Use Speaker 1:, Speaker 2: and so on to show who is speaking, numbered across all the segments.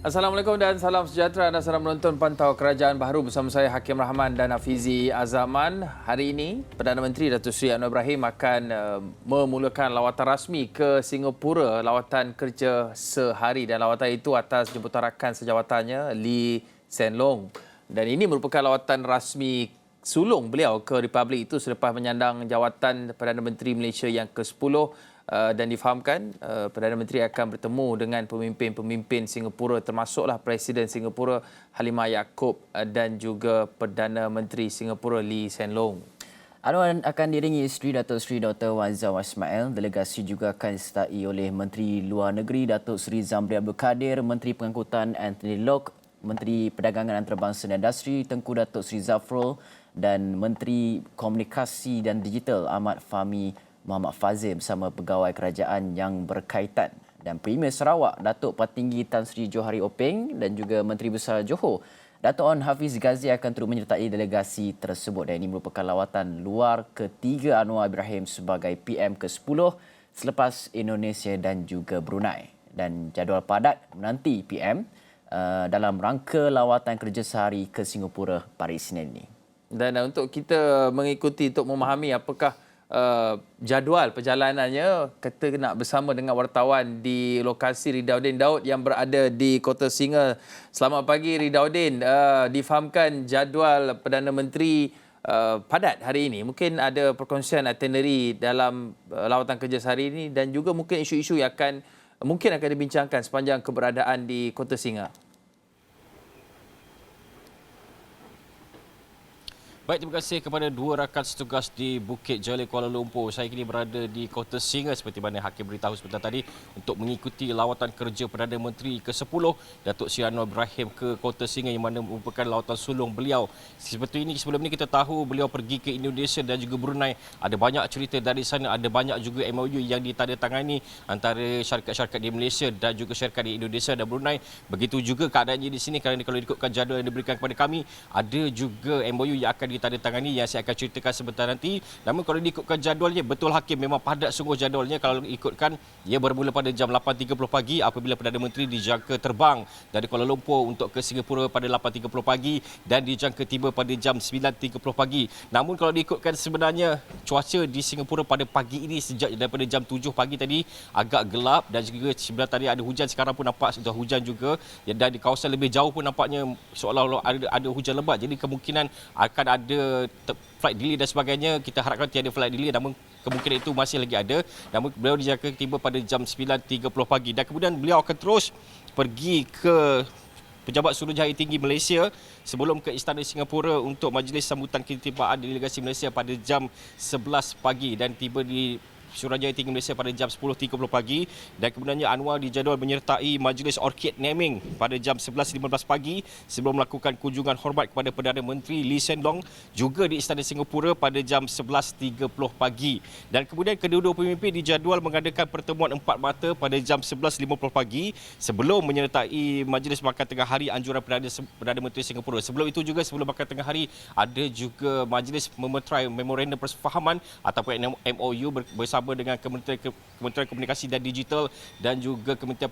Speaker 1: Assalamualaikum dan salam sejahtera. Anda sedang menonton Pantau Kerajaan Baharu bersama saya Hakim Rahman dan Hafizi Azaman. Hari ini, Perdana Menteri Datuk Seri Anwar Ibrahim akan memulakan lawatan rasmi ke Singapura, lawatan kerja sehari, dan lawatan itu atas jemputan rakan sejawatannya Lee Hsien Loong. Dan ini merupakan lawatan rasmi sulung beliau ke Republik itu selepas menyandang jawatan Perdana Menteri Malaysia yang ke-10. Dan difahamkan Perdana Menteri akan bertemu dengan pemimpin-pemimpin Singapura termasuklah Presiden Singapura Halimah Yacob dan juga Perdana Menteri Singapura Lee Hsien Loong.
Speaker 2: Anwar akan diiringi isteri Datuk Seri Dr. Wan Zaw Ismail. Delegasi juga akan disertai oleh Menteri Luar Negeri Datuk Seri Zamri Abdul Kadir, Menteri Pengangkutan Anthony Loke, Menteri Perdagangan Antarabangsa dan Industri Tengku Datuk Seri Zafrul dan Menteri Komunikasi dan Digital Ahmad Fahmi Muhammad Fazil bersama pegawai kerajaan yang berkaitan. Dan Premier Sarawak Datuk Patinggi Tan Sri Johari Openg dan juga Menteri Besar Johor Datuk Onn Hafiz Ghazi akan turut menyertai delegasi tersebut. Dan ini merupakan lawatan luar ketiga Anwar Ibrahim sebagai PM ke-10 selepas Indonesia dan juga Brunei. Dan jadual padat menanti PM dalam rangka lawatan kerja sehari ke Singapura pada Isnin ini.
Speaker 1: Dan untuk kita mengikuti untuk memahami apakah jadual perjalanannya, kita nak bersama dengan wartawan di lokasi Ridauddin Daud yang berada di Kota Singa. Selamat pagi Ridauddin. Difahamkan jadual Perdana Menteri padat hari ini. Mungkin ada perkongsian itinerary dalam lawatan kerja sehari ini dan juga mungkin isu-isu yang mungkin akan dibincangkan sepanjang keberadaan di Kota Singa.
Speaker 3: Baik, terima kasih kepada dua rakan setugas di Bukit Jalil, Kuala Lumpur. Saya kini berada di Kota Singa seperti mana Hakim beritahu sebentar tadi untuk mengikuti lawatan kerja Perdana Menteri ke-10 Datuk Seri Anwar Ibrahim ke Kota Singa yang mana merupakan lawatan sulung beliau. Seperti ini, sebelum ini kita tahu beliau pergi ke Indonesia dan juga Brunei. Ada banyak cerita dari sana, ada banyak juga MOU yang ditandatangani antara syarikat-syarikat di Malaysia dan juga syarikat di Indonesia dan Brunei. Begitu juga keadaannya di sini kerana kalau ikutkan jadual yang diberikan kepada kami, ada juga MOU yang akan ditandatangani yang saya akan ceritakan sebentar nanti. Namun kalau diikutkan jadualnya, betul Hakim, memang padat sungguh jadualnya. Kalau ikutkan, ia bermula pada jam 8.30 pagi apabila Perdana Menteri dijangka terbang dari Kuala Lumpur untuk ke Singapura pada 8.30 pagi dan dijangka tiba pada jam 9.30 pagi. Namun kalau diikutkan, sebenarnya cuaca di Singapura pada pagi ini sejak daripada jam 7 pagi tadi agak gelap dan juga sebenarnya tadi ada hujan, sekarang pun nampak sudah hujan juga dan di kawasan lebih jauh pun nampaknya seolah-olah ada hujan lebat. Jadi kemungkinan akan ada flight delay dan sebagainya. Kita harapkan tiada flight delay, namun kemungkinan itu masih lagi ada. Namun beliau dijangka tiba pada jam 9.30 pagi dan kemudian beliau akan terus pergi ke Pejabat Suruhanjaya Tinggi Malaysia sebelum ke Istana Singapura untuk majlis sambutan ketibaan delegasi Malaysia pada jam 11 pagi dan tiba di Suruhanjaya Tinggi Malaysia pada jam 10.30 pagi dan kemudiannya Anwar dijadual menyertai majlis Orchid Naming pada jam 11.15 pagi sebelum melakukan kunjungan hormat kepada Perdana Menteri Lee Hsien Loong juga di Istana Singapura pada jam 11.30 pagi. Dan kemudian kedua-dua pemimpin dijadual mengadakan pertemuan empat mata pada jam 11.50 pagi sebelum menyertai majlis makan tengah hari anjuran Perdana Menteri Singapura. Sebelum itu juga, sebelum makan tengah hari, ada juga majlis memeterai memorandum persefahaman ataupun MOU bersama dengan Kementerian Komunikasi dan Digital dan juga Kementerian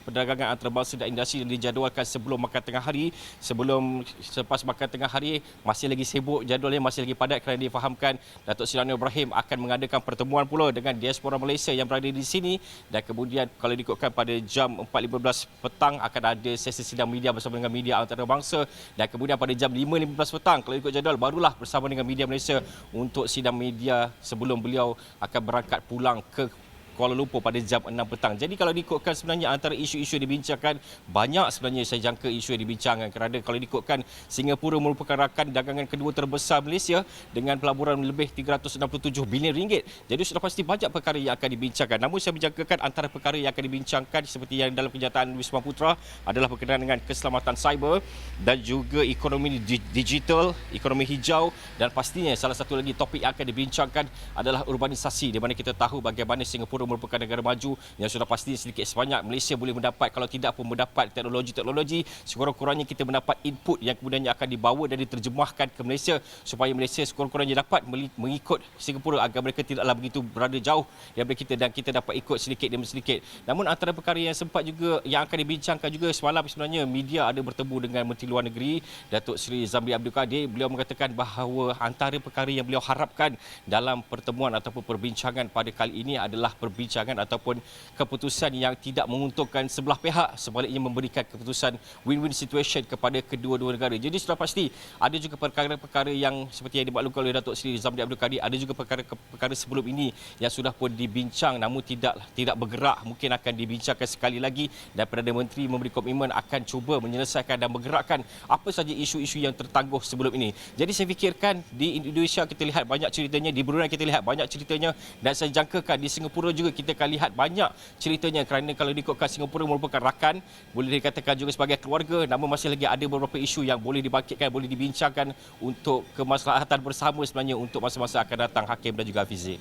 Speaker 3: Perdagangan Antarabangsa dan Industri yang dijadualkan sebelum makan tengah hari. Selepas makan tengah hari masih lagi sibuk, jadualnya masih lagi padat kerana difahamkan Datuk Seri Anwar Ibrahim akan mengadakan pertemuan pula dengan diaspora Malaysia yang berada di sini dan kemudian kalau diikutkan pada jam 4.15 petang akan ada sesi sidang media bersama dengan media antarabangsa dan kemudian pada jam 5.15 petang kalau ikut jadual barulah bersama dengan media Malaysia untuk sidang media sebelum beliau akan berangkat pulang ke Kuala Lumpur pada jam 6 petang. Jadi kalau diikutkan sebenarnya antara isu-isu yang dibincangkan, banyak sebenarnya saya jangka isu yang dibincangkan kerana kalau diikutkan Singapura merupakan rakan dagangan kedua terbesar Malaysia dengan pelaburan lebih 367 bilion ringgit. Jadi sudah pasti banyak perkara yang akan dibincangkan. Namun saya menjangkakan antara perkara yang akan dibincangkan seperti yang dalam kenyataan Wisma Putra adalah berkenaan dengan keselamatan cyber dan juga ekonomi digital, ekonomi hijau dan pastinya salah satu lagi topik yang akan dibincangkan adalah urbanisasi di mana kita tahu bagaimana Singapura merupakan negara maju yang sudah pasti sedikit sebanyak Malaysia boleh mendapat, kalau tidak pun mendapat teknologi-teknologi, sekurang-kurangnya kita mendapat input yang kemudiannya akan dibawa dan diterjemahkan ke Malaysia supaya Malaysia sekurang-kurangnya dapat mengikut Singapura agar mereka tidaklah begitu berada jauh daripada kita dan kita dapat ikut sedikit demi sedikit. Namun antara perkara yang sempat juga yang akan dibincangkan juga semalam, sebenarnya media ada bertemu dengan Menteri Luar Negeri Datuk Seri Zamri Abdul Kadir. Beliau mengatakan bahawa antara perkara yang beliau harapkan dalam pertemuan ataupun perbincangan pada kali ini adalah perbincangan ataupun keputusan yang tidak menguntungkan sebelah pihak, sebaliknya memberikan keputusan win-win situation kepada kedua-dua negara. Jadi sudah pasti ada juga perkara-perkara yang seperti yang dimaklumkan oleh Datuk Seri Zamri Abdul Kadir, ada juga perkara sebelum ini yang sudah pun dibincang namun tidak bergerak, mungkin akan dibincangkan sekali lagi dan Perdana Menteri memberi komitmen akan cuba menyelesaikan dan bergerakkan apa saja isu-isu yang tertangguh sebelum ini. Jadi saya fikirkan di Indonesia kita lihat banyak ceritanya, di Brunei kita lihat banyak ceritanya, dan saya jangkakan di Singapura juga kita akan lihat banyak ceritanya, kerana kalau diikutkan Singapura merupakan rakan, boleh dikatakan juga sebagai keluarga, namun masih lagi ada beberapa isu yang boleh dibangkitkan, boleh dibincangkan untuk kemaslahatan bersama sebenarnya untuk masa-masa akan datang, Hakim dan juga Hafizi.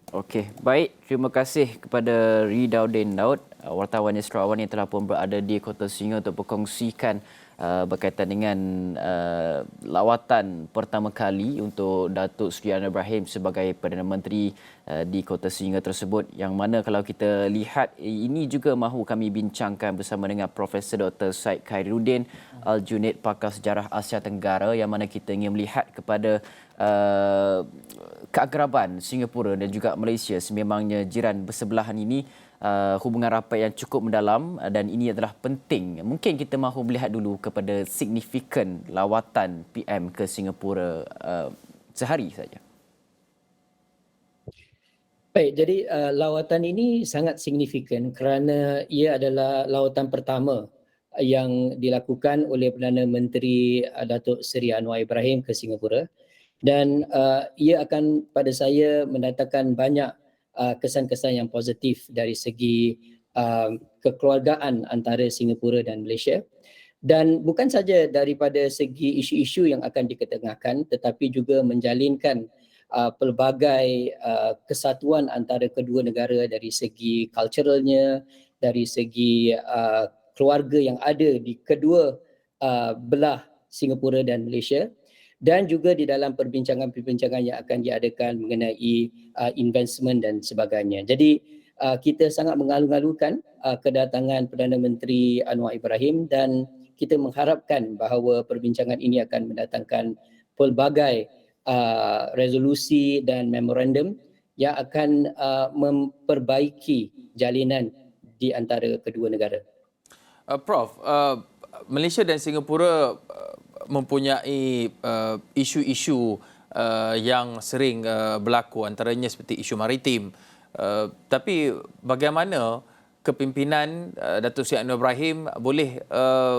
Speaker 2: Okey, baik. Terima kasih kepada Ridauddin Daud, wartawan Astro Awan yang telah pun berada di Kota Singa untuk berkongsikan berkaitan dengan lawatan pertama kali untuk Datuk Seri Anwar Ibrahim sebagai Perdana Menteri di Kota Singa tersebut, yang mana kalau kita lihat ini juga mahu kami bincangkan bersama dengan Profesor Dr. Syed Khairuddin Al-Junaid, pakar sejarah Asia Tenggara, yang mana kita ingin melihat kepada keakraban Singapura dan juga Malaysia, sememangnya jiran bersebelahan ini, hubungan rapat yang cukup mendalam dan ini adalah penting. Mungkin kita mahu melihat dulu kepada signifikan lawatan PM ke Singapura sehari saja.
Speaker 4: Baik, jadi lawatan ini sangat signifikan kerana ia adalah lawatan pertama yang dilakukan oleh Perdana Menteri Datuk Seri Anwar Ibrahim ke Singapura, dan ia akan pada saya mendatangkan banyak kesan-kesan yang positif dari segi kekeluargaan antara Singapura dan Malaysia, dan bukan saja daripada segi isu-isu yang akan diketengahkan tetapi juga menjalinkan pelbagai kesatuan antara kedua negara dari segi culturalnya, dari segi keluarga yang ada di kedua belah Singapura dan Malaysia, dan juga di dalam perbincangan-perbincangan yang akan diadakan mengenai investment dan sebagainya. Jadi kita sangat mengalu-alukan kedatangan Perdana Menteri Anwar Ibrahim, dan kita mengharapkan bahawa perbincangan ini akan mendatangkan pelbagai resolusi dan memorandum yang akan memperbaiki jalinan di antara kedua negara.
Speaker 1: Prof, Malaysia dan Singapura mempunyai isu-isu yang sering berlaku, antaranya seperti isu maritim. Tapi bagaimana kepimpinan Datuk Seri Anwar Ibrahim boleh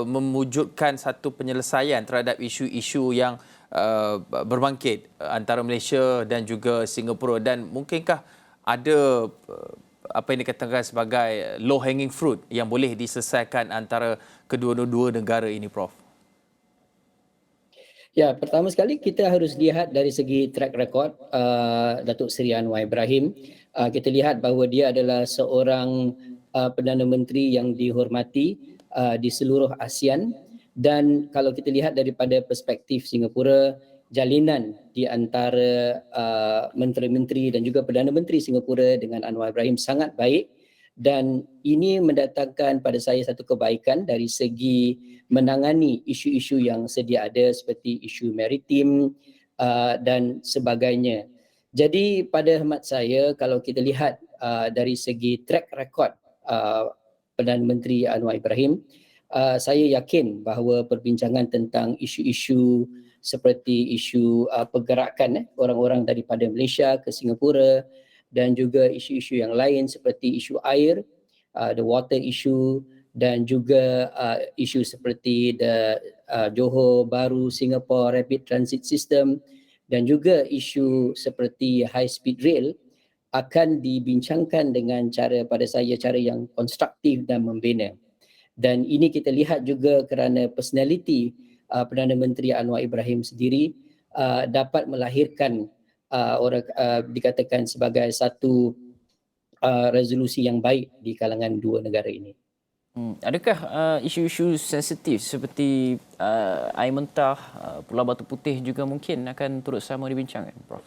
Speaker 1: memwujudkan satu penyelesaian terhadap isu-isu yang berbangkit antara Malaysia dan juga Singapura, dan mungkinkah ada apa yang dikatakan sebagai low hanging fruit yang boleh diselesaikan antara kedua-dua negara ini, Prof?
Speaker 4: Ya, pertama sekali kita harus lihat dari segi track record Datuk Seri Anwar Ibrahim. Kita lihat bahawa dia adalah seorang Perdana Menteri yang dihormati di seluruh ASEAN, dan kalau kita lihat daripada perspektif Singapura, jalinan di antara menteri-menteri dan juga Perdana Menteri Singapura dengan Anwar Ibrahim sangat baik, dan ini mendatangkan pada saya satu kebaikan dari segi menangani isu-isu yang sedia ada seperti isu maritim dan sebagainya. Jadi pada hemat saya, kalau kita lihat dari segi track record Perdana Menteri Anwar Ibrahim, saya yakin bahawa perbincangan tentang isu-isu seperti isu pergerakan orang-orang daripada Malaysia ke Singapura, dan juga isu-isu yang lain seperti isu air, the water issue, dan juga isu seperti the Johor Bahru Singapore Rapid Transit System, dan juga isu seperti high speed rail akan dibincangkan dengan cara yang konstruktif dan membina. Dan ini kita lihat juga kerana personality Perdana Menteri Anwar Ibrahim sendiri dapat melahirkan orang dikatakan sebagai satu resolusi yang baik di kalangan dua negara ini.
Speaker 2: Adakah isu-isu sensitif seperti air mentah, Pulau Batu Putih juga mungkin akan turut sama dibincangkan, Prof?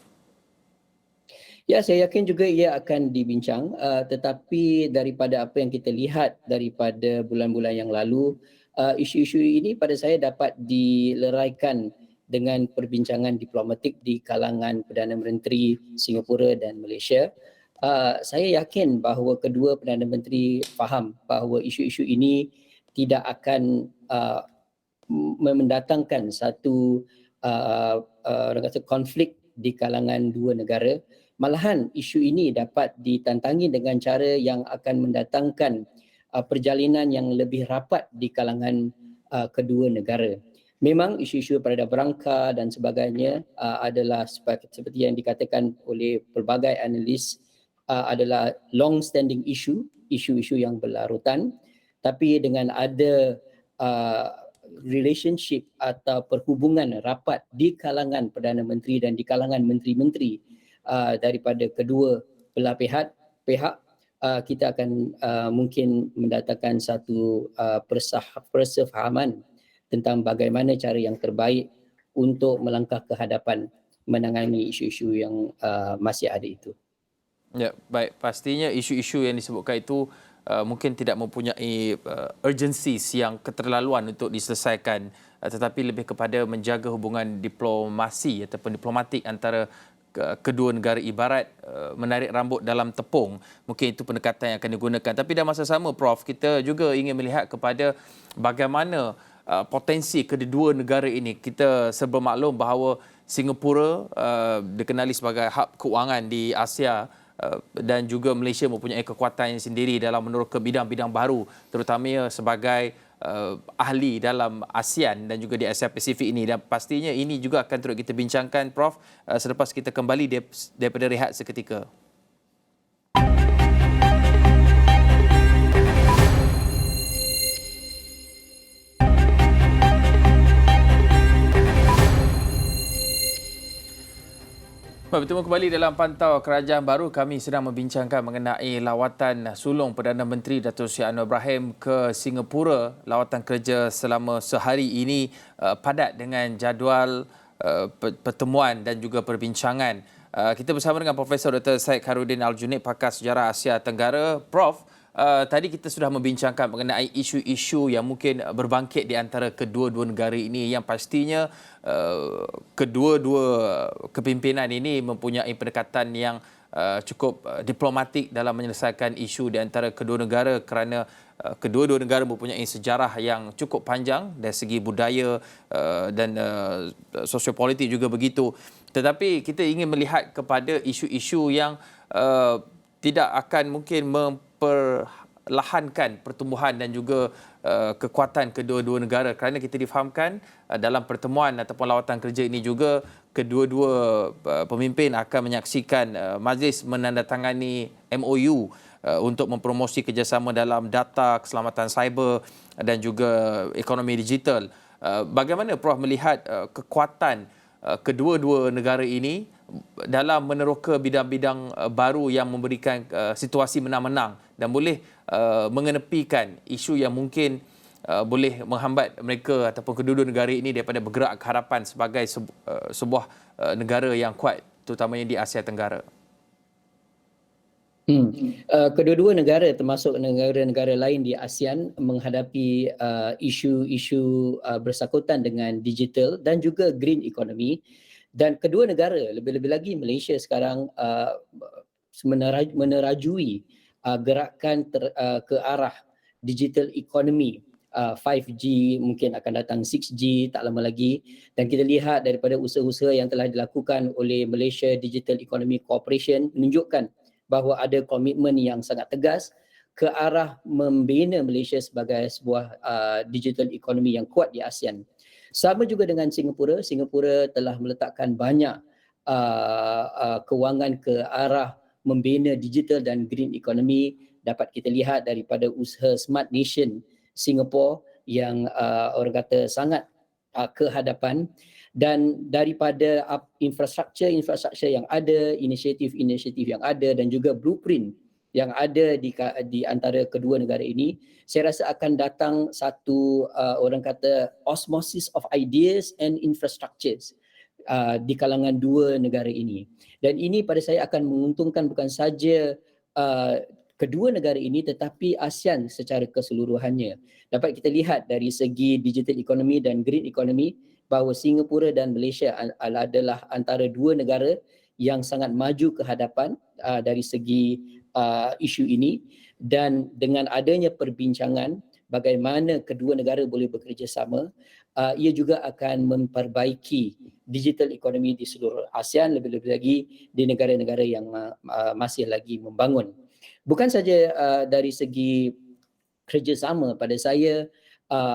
Speaker 4: Ya, saya yakin juga ia akan dibincang, tetapi daripada apa yang kita lihat daripada bulan-bulan yang lalu, isu-isu ini pada saya dapat dileraikan dengan perbincangan diplomatik di kalangan Perdana Menteri Singapura dan Malaysia. Saya yakin bahawa kedua Perdana Menteri faham bahawa isu-isu ini tidak akan mendatangkan satu orang kata konflik di kalangan dua negara. Malahan isu ini dapat ditantangi dengan cara yang akan mendatangkan perjalinan yang lebih rapat di kalangan kedua negara. Memang isu-isu perada berangka dan sebagainya adalah seperti yang dikatakan oleh pelbagai analis adalah long standing isu-isu yang berlarutan, tapi dengan ada relationship atau perhubungan rapat di kalangan Perdana Menteri dan di kalangan menteri-menteri daripada kedua belah pihak kita akan mungkin mendatangkan satu persefahaman tentang bagaimana cara yang terbaik untuk melangkah ke hadapan menangani isu-isu yang masih ada itu.
Speaker 1: Ya, baik. Pastinya isu-isu yang disebutkan itu mungkin tidak mempunyai urgencies yang keterlaluan untuk diselesaikan, tetapi lebih kepada menjaga hubungan diplomasi ataupun diplomatik antara kedua negara, ibarat menarik rambut dalam tepung. Mungkin itu pendekatan yang akan digunakan. Tapi dalam masa sama, Prof, kita juga ingin melihat kepada bagaimana potensi kedua negara ini. Kita serba maklum bahawa Singapura dikenali sebagai hub keuangan di Asia, dan juga Malaysia mempunyai kekuatan sendiri dalam meneroka bidang-bidang baru, terutamanya sebagai ahli dalam ASEAN dan juga di Asia Pasifik ini. Dan pastinya ini juga akan terus kita bincangkan, Prof, selepas kita kembali daripada rehat seketika. Bertemu kembali dalam Pantau Kerajaan Baru. Kami sedang membincangkan mengenai lawatan sulung Perdana Menteri Datuk Seri Anwar Ibrahim ke Singapura. Lawatan kerja selama sehari ini padat dengan jadual pertemuan dan juga perbincangan. Kita bersama dengan Profesor Dr. Syed Khairuddin Al-Junaid, pakar sejarah Asia Tenggara. Prof, tadi kita sudah membincangkan mengenai isu-isu yang mungkin berbangkit di antara kedua-dua negara ini, yang pastinya kedua-dua kepimpinan ini mempunyai pendekatan yang cukup diplomatik dalam menyelesaikan isu di antara kedua negara, kerana kedua-dua negara mempunyai sejarah yang cukup panjang dari segi budaya dan sosiopolitik juga begitu. Tetapi kita ingin melihat kepada isu-isu yang tidak akan mungkin memperlahankan pertumbuhan dan juga kekuatan kedua-dua negara, kerana kita difahamkan dalam pertemuan ataupun lawatan kerja ini juga kedua-dua pemimpin akan menyaksikan majlis menandatangani MOU untuk mempromosi kerjasama dalam data, keselamatan cyber dan juga ekonomi digital. Bagaimana Prof melihat kekuatan kedua-dua negara ini dalam meneroka bidang-bidang baru yang memberikan situasi menang-menang dan boleh mengenepikan isu yang mungkin boleh menghambat mereka ataupun kedua-dua negara ini daripada bergerak ke hadapan sebagai sebuah negara yang kuat, terutamanya di Asia Tenggara?
Speaker 4: Kedua-dua negara termasuk negara-negara lain di ASEAN menghadapi isu-isu bersangkutan dengan digital dan juga green economy, dan kedua negara, lebih-lebih lagi Malaysia sekarang menerajui gerakan ke arah digital economy. 5G mungkin akan datang, 6G tak lama lagi, dan kita lihat daripada usaha-usaha yang telah dilakukan oleh Malaysia Digital Economy Corporation menunjukkan bahawa ada komitmen yang sangat tegas ke arah membina Malaysia sebagai sebuah digital economy yang kuat di ASEAN. Sama juga dengan Singapura. Singapura telah meletakkan banyak kewangan ke arah membina digital dan green economy. Dapat kita lihat daripada usaha Smart Nation Singapore yang orang kata sangat ke hadapan, dan daripada infrastruktur yang ada, inisiatif yang ada, dan juga blueprint yang ada di antara kedua negara ini, saya rasa akan datang satu orang kata osmosis of ideas and infrastructures di kalangan dua negara ini. Dan ini pada saya akan menguntungkan bukan saja kedua negara ini tetapi ASEAN secara keseluruhannya. Dapat kita lihat dari segi digital economy dan green economy bahawa Singapura dan Malaysia adalah antara dua negara yang sangat maju ke hadapan dari segi isu ini, dan dengan adanya perbincangan bagaimana kedua negara boleh bekerjasama, ia juga akan memperbaiki digital ekonomi di seluruh ASEAN, lebih-lebih lagi di negara-negara yang masih lagi membangun. Bukan saja dari segi kerjasama, pada saya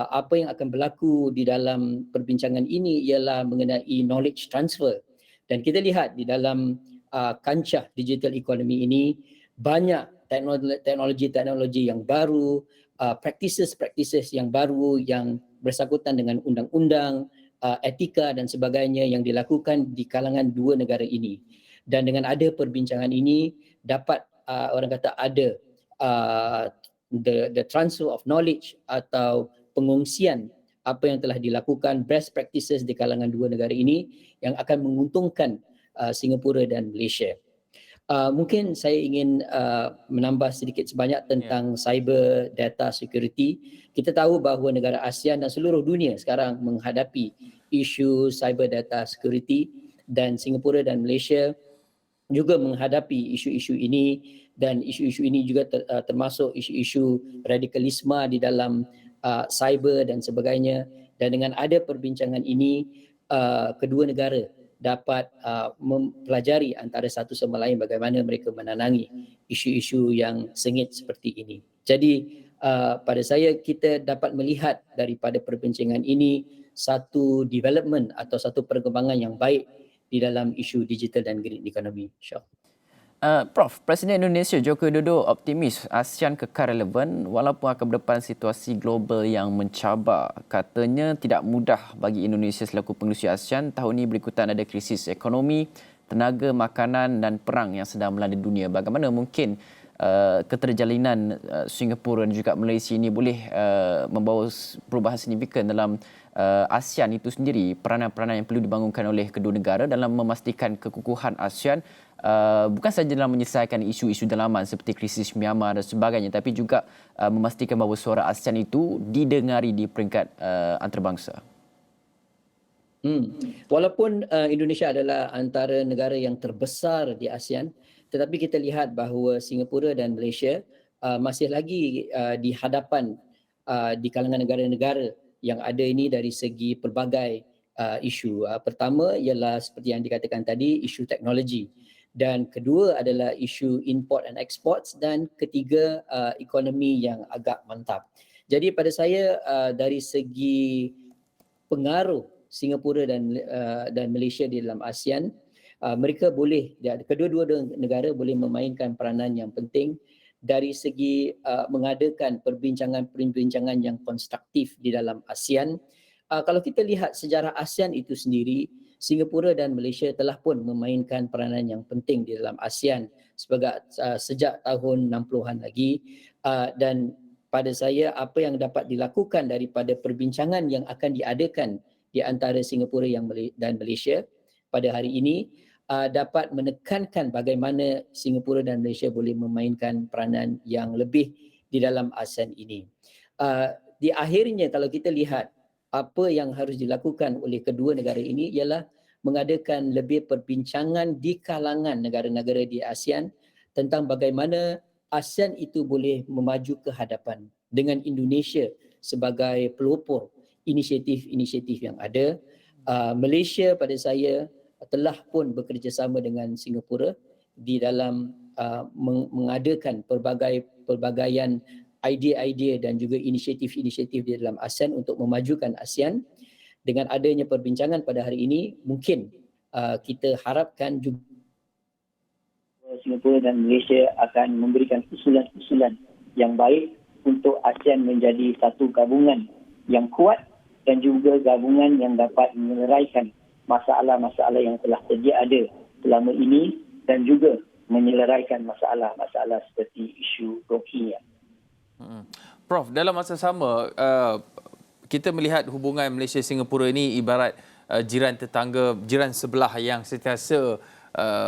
Speaker 4: apa yang akan berlaku di dalam perbincangan ini ialah mengenai knowledge transfer. Dan kita lihat di dalam kancah digital economy ini banyak teknologi-teknologi yang baru, practices yang baru yang bersangkutan dengan undang-undang, etika dan sebagainya yang dilakukan di kalangan dua negara ini. Dan dengan ada perbincangan ini dapat orang kata ada the transfer of knowledge atau pengongsian apa yang telah dilakukan, best practices di kalangan dua negara ini yang akan menguntungkan Singapura dan Malaysia. Mungkin saya ingin menambah sedikit sebanyak tentang cyber data security. Kita tahu bahawa negara ASEAN dan seluruh dunia sekarang menghadapi isu cyber data security, dan Singapura dan Malaysia juga menghadapi isu-isu ini, dan isu-isu ini juga termasuk isu-isu radikalisme di dalam cyber dan sebagainya. Dan dengan ada perbincangan ini, kedua negara dapat mempelajari antara satu sama lain bagaimana mereka menangangi isu-isu yang sengit seperti ini. Jadi pada saya kita dapat melihat daripada perbincangan ini satu development atau satu perkembangan yang baik di dalam isu digital dan green economy.
Speaker 2: Prof, Presiden Indonesia Joko Widodo optimis ASEAN kekal relevan walaupun akan berdepan situasi global yang mencabar. Katanya tidak mudah bagi Indonesia selaku pengerusi ASEAN. Tahun ini berikutan ada krisis ekonomi, tenaga, makanan dan perang yang sedang melanda dunia. Bagaimana mungkin keterjalinan Singapura dan juga Malaysia ini boleh membawa perubahan signifikan dalam ASEAN itu sendiri, peranan-peranan yang perlu dibangunkan oleh kedua negara dalam memastikan kekukuhan ASEAN bukan sahaja dalam menyelesaikan isu-isu dalaman seperti krisis Myanmar dan sebagainya, tapi juga memastikan bahawa suara ASEAN itu didengari di peringkat antarabangsa.
Speaker 4: Walaupun Indonesia adalah antara negara yang terbesar di ASEAN, tetapi kita lihat bahawa Singapura dan Malaysia masih lagi di hadapan di kalangan negara-negara yang ada ini dari segi pelbagai isu. Pertama ialah seperti yang dikatakan tadi, isu teknologi. Dan kedua adalah isu import and exports, dan ketiga ekonomi yang agak mantap. Jadi pada saya dari segi pengaruh Singapura dan Malaysia di dalam ASEAN, mereka boleh, kedua-dua negara boleh memainkan peranan yang penting dari segi mengadakan perbincangan-perbincangan yang konstruktif di dalam ASEAN. Kalau kita lihat sejarah ASEAN itu sendiri, Singapura dan Malaysia telah pun memainkan peranan yang penting di dalam ASEAN sejak tahun 60-an lagi, dan pada saya apa yang dapat dilakukan daripada perbincangan yang akan diadakan di antara Singapura dan Malaysia pada hari ini dapat menekankan bagaimana Singapura dan Malaysia boleh memainkan peranan yang lebih di dalam ASEAN ini. Di akhirnya kalau kita lihat apa yang harus dilakukan oleh kedua negara ini ialah mengadakan lebih perbincangan di kalangan negara-negara di ASEAN tentang bagaimana ASEAN itu boleh memaju ke hadapan dengan Indonesia sebagai pelopor inisiatif-inisiatif yang ada. Malaysia pada saya telah pun bekerjasama dengan Singapura di dalam mengadakan pelbagaian idea-idea dan juga inisiatif-inisiatif di dalam ASEAN untuk memajukan ASEAN. Dengan adanya perbincangan pada hari ini, mungkin kita harapkan juga Singapura dan Malaysia akan memberikan usulan-usulan yang baik untuk ASEAN menjadi satu gabungan yang kuat dan juga gabungan yang dapat menyelesaikan masalah-masalah yang telah sedia ada selama ini, dan juga menyelesaikan masalah-masalah seperti isu Rohingya.
Speaker 1: Prof, dalam masa sama, kita melihat hubungan Malaysia-Singapura ini ibarat jiran tetangga, jiran sebelah yang sentiasa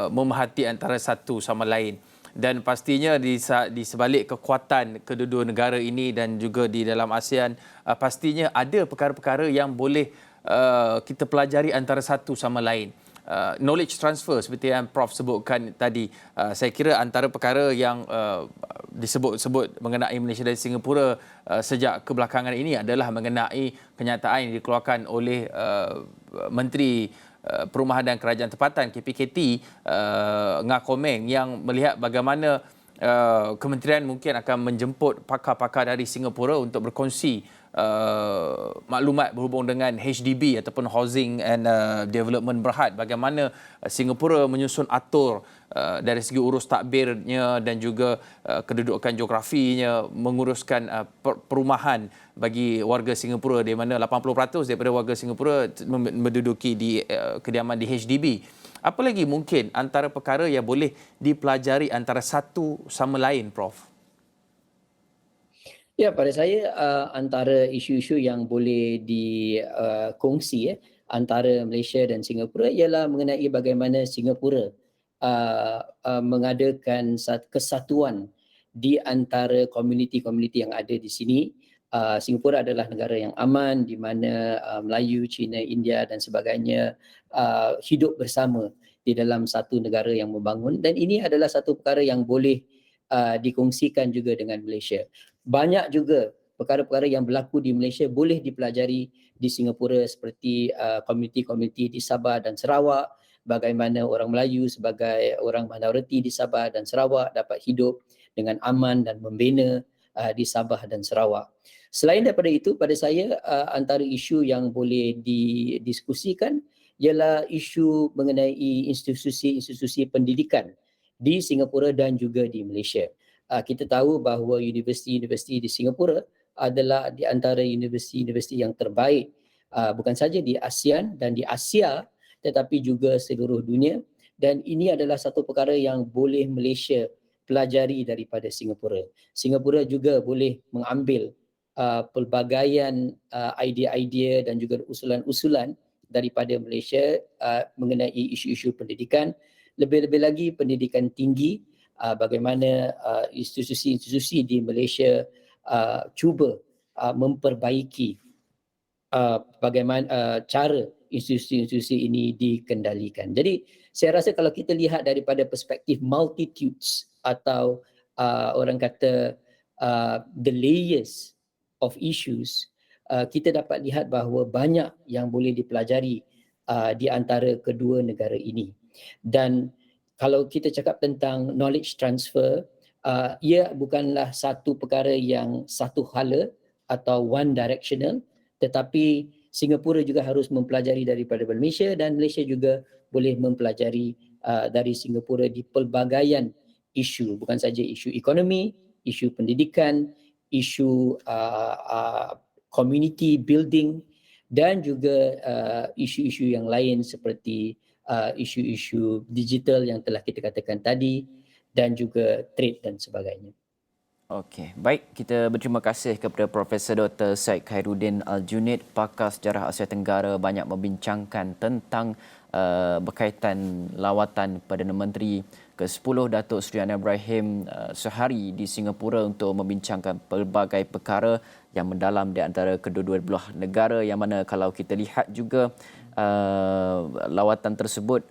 Speaker 1: memerhati antara satu sama lain. Dan pastinya di sebalik kekuatan kedua-dua negara ini dan juga di dalam ASEAN, pastinya ada perkara-perkara yang boleh kita pelajari antara satu sama lain. Knowledge transfer seperti yang Prof sebutkan tadi, saya kira antara perkara yang disebut-sebut mengenai Malaysia dan Singapura sejak kebelakangan ini adalah mengenai kenyataan yang dikeluarkan oleh Menteri Perumahan dan Kerajaan Tempatan KPKT Ngah Komeng yang melihat bagaimana kementerian mungkin akan menjemput pakar-pakar dari Singapura untuk berkongsi maklumat berhubung dengan HDB ataupun Housing and Development Berhad, bagaimana Singapura menyusun atur dari segi urus takbirnya dan juga kedudukan geografinya menguruskan perumahan bagi warga Singapura, di mana 80% daripada warga Singapura menduduki di kediaman di HDB. Apa lagi mungkin antara perkara yang boleh dipelajari antara satu sama lain, Prof?
Speaker 4: Ya, pada saya antara isu-isu yang boleh dikongsi antara Malaysia dan Singapura ialah mengenai bagaimana Singapura mengadakan kesatuan di antara komuniti-komuniti yang ada di sini. Singapura adalah negara yang aman di mana Melayu, Cina, India dan sebagainya hidup bersama di dalam satu negara yang membangun, dan ini adalah satu perkara yang boleh dikongsikan juga dengan Malaysia. Banyak juga perkara-perkara yang berlaku di Malaysia boleh dipelajari di Singapura seperti komuniti-komuniti di Sabah dan Sarawak, bagaimana orang Melayu sebagai orang minoriti di Sabah dan Sarawak dapat hidup dengan aman dan membina di Sabah dan Sarawak. Selain daripada itu, pada saya antara isu yang boleh didiskusikan ialah isu mengenai institusi-institusi pendidikan di Singapura dan juga di Malaysia. Kita tahu bahawa universiti-universiti di Singapura adalah di antara universiti-universiti yang terbaik bukan saja di ASEAN dan di Asia tetapi juga seluruh dunia, dan ini adalah satu perkara yang boleh Malaysia pelajari daripada Singapura. Singapura juga boleh mengambil pelbagaian idea-idea dan juga usulan-usulan daripada Malaysia mengenai isu-isu pendidikan, lebih-lebih lagi pendidikan tinggi, bagaimana institusi-institusi di Malaysia cuba memperbaiki bagaimana cara institusi-institusi ini dikendalikan. Jadi saya rasa kalau kita lihat daripada perspektif multitudes atau orang kata the layers of issues, kita dapat lihat bahawa banyak yang boleh dipelajari di antara kedua negara ini. Dan kalau kita cakap tentang knowledge transfer, ia bukanlah satu perkara yang satu hala atau one directional, tetapi Singapura juga harus mempelajari daripada Malaysia dan Malaysia juga boleh mempelajari dari Singapura di pelbagaian isu, bukan saja isu ekonomi, isu pendidikan, isu community building dan juga isu-isu yang lain seperti isu-isu digital yang telah kita katakan tadi dan juga trade dan sebagainya.
Speaker 2: Okey, baik, kita berterima kasih kepada Profesor Dr. Syed Khairuddin Al-Junaid, pakar sejarah Asia Tenggara, banyak membincangkan tentang berkaitan lawatan Perdana Menteri ke-10 Datuk Seri Anwar Ibrahim sehari di Singapura untuk membincangkan pelbagai perkara yang mendalam di antara kedua-dua belah negara, yang mana kalau kita lihat juga lawatan tersebut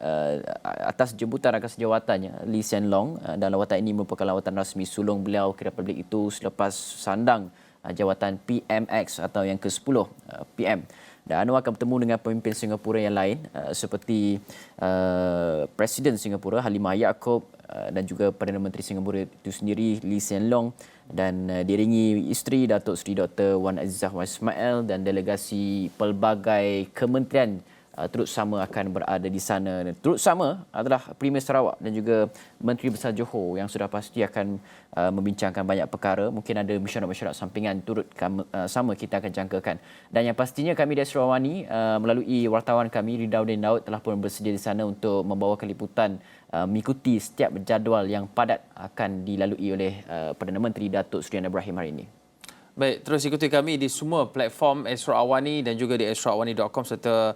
Speaker 2: atas jemputan rakan sejawatannya Lee Hsien Loong, dan lawatan ini merupakan lawatan rasmi sulung beliau ke Republik itu selepas sandang jawatan PMX atau yang ke-10 PM. Dan Anwar akan bertemu dengan pemimpin Singapura yang lain seperti Presiden Singapura Halimah Yacob dan juga Perdana Menteri Singapura itu sendiri Lee Hsien Loong, dan diiringi isteri Datuk Seri Dr. Wan Azizah Wan Ismail, dan delegasi pelbagai kementerian turut sama akan berada di sana. Turut sama adalah Premier Sarawak dan juga Menteri Besar Johor yang sudah pasti akan membincangkan banyak perkara. Mungkin ada mesyuarat-mesyuarat sampingan turut sama kita akan jangkakan. Dan yang pastinya kami dari Sarawani melalui wartawan kami Ridauddin Daud telah pun bersedia di sana untuk membawakan liputan mengikuti setiap jadual yang padat akan dilalui oleh Perdana Menteri Datuk Seri Anwar Ibrahim hari ini.
Speaker 1: Baik, terus ikuti kami di semua platform Astro Awani dan juga di astroawani.com serta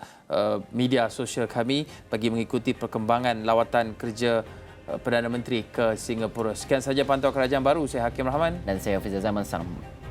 Speaker 1: media sosial kami bagi mengikuti perkembangan lawatan kerja Perdana Menteri ke Singapura. Sekian saja Pantau Kerajaan Baru. Saya Hakim Rahman.
Speaker 2: Dan saya Hafiz Zaman. Salam.